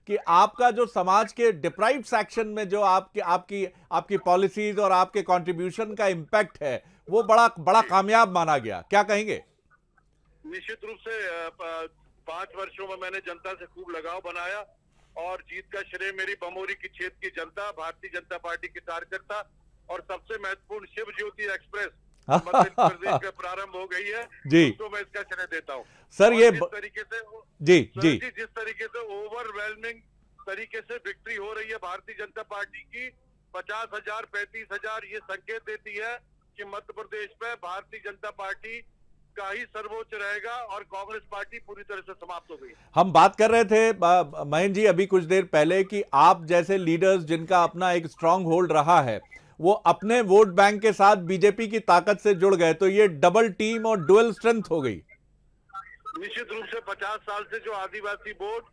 कि आपका जो समाज के डिप्राइव्ड सेक्शन में जो आपकी आपकी आपकी पॉलिसीज और आपके कंट्रीब्यूशन का इम्पैक्ट है वो बड़ा बड़ा कामयाब माना गया, क्या कहेंगे? निश्चित रूप से 5 वर्षों में मैंने जनता से खूब लगाव बनाया और जीत का श्रेय मेरी बमोरी की क्षेत्र की जनता, भारतीय जनता पार्टी के कार्यकर्ता और सबसे महत्वपूर्ण शिव ज्योति एक्सप्रेस मध्य प्रदेश में प्रारंभ हो गई है जी, तो मैं इसका श्रेय देता हूँ। सर ये जिस तरीके से जी जिस तरीके से ओवरवेलमिंग तरीके से विक्ट्री हो रही है भारतीय जनता पार्टी की 50,000 35,000 ये संकेत देती है कि मध्य प्रदेश में भारतीय जनता पार्टी का ही सर्वोच्च रहेगा और कांग्रेस पार्टी पूरी तरह से समाप्त हो गई। हम बात कर रहे थे महेंद्र जी अभी कुछ देर पहले कि आप जैसे लीडर्स जिनका अपना एक स्ट्रांग होल्ड रहा है वो अपने वोट बैंक के साथ बीजेपी की ताकत से जुड़ गए, तो ये डबल टीम और डुअल स्ट्रेंथ हो गई। निश्चित रूप से 50 साल से जो आदिवासी वोट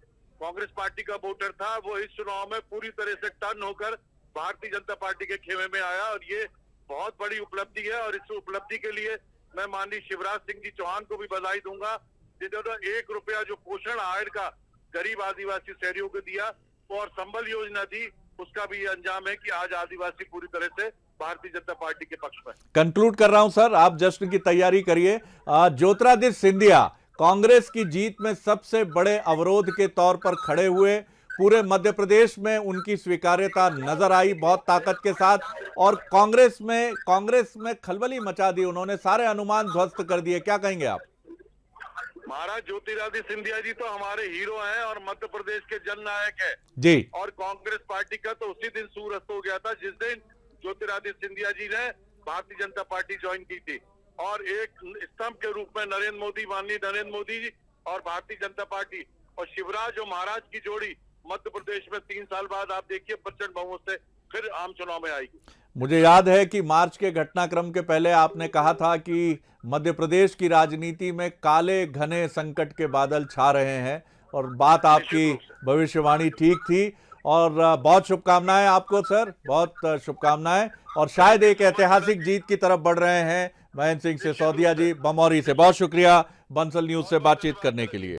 कांग्रेस पार्टी का वोटर था वो इस चुनाव में पूरी तरह से टर्न होकर भारतीय जनता पार्टी के खेमे में आया और ये बहुत बड़ी उपलब्धि है। और इस उपलब्धि के लिए मैं माननीय शिवराज सिंह जी चौहान को भी बधाई दूंगा जिन्होंने 1 रुपया जो पोषण आहार का गरीब आदिवासी शहरियों को दिया और संबल योजना दी, उसका भी अंजाम है कि आज आदिवासी पूरी तरह से भारतीय जनता पार्टी के पक्ष में। कंक्लूड कर रहा हूं सर, आप जश्न की तैयारी करिए। ज्योतिरादित्य सिंधिया कांग्रेस की जीत में सबसे बड़े अवरोध के तौर पर खड़े हुए, पूरे मध्य प्रदेश में उनकी स्वीकार्यता नजर आई बहुत ताकत के साथ, और कांग्रेस में खलबली मचा दी, उन्होंने सारे अनुमान ध्वस्त कर दिए। क्या कहेंगे आप? महाराज ज्योतिरादित्य सिंधिया जी तो हमारे हीरो हैं और मध्य प्रदेश के जननायक है जी, और कांग्रेस पार्टी का तो उसी दिन सूरत हो गया था जिस दिन ज्योतिरादित्य सिंधिया जी ने भारतीय जनता पार्टी ज्वाइन की थी और एक स्तंभ के रूप में माननीय नरेंद्र मोदी जी और भारतीय जनता पार्टी और शिवराज और महाराज की जोड़ी मध्य प्रदेश में 3 साल बाद आप देखिए प्रचंड बहुमत से फिर आम चुनाव में आएगी। मुझे याद है कि मार्च के घटनाक्रम के पहले आपने कहा था कि मध्य प्रदेश की राजनीति में काले घने संकट के बादल छा रहे हैं, और बात आपकी भविष्यवाणी ठीक थी। और बहुत शुभकामनाएं आपको सर, बहुत शुभकामनाएं, और शायद एक ऐतिहासिक जीत की तरफ बढ़ रहे हैं। महेंद्र सिंह सिसोदिया जी बमौरी से बहुत शुक्रिया बंसल न्यूज से बातचीत करने के लिए।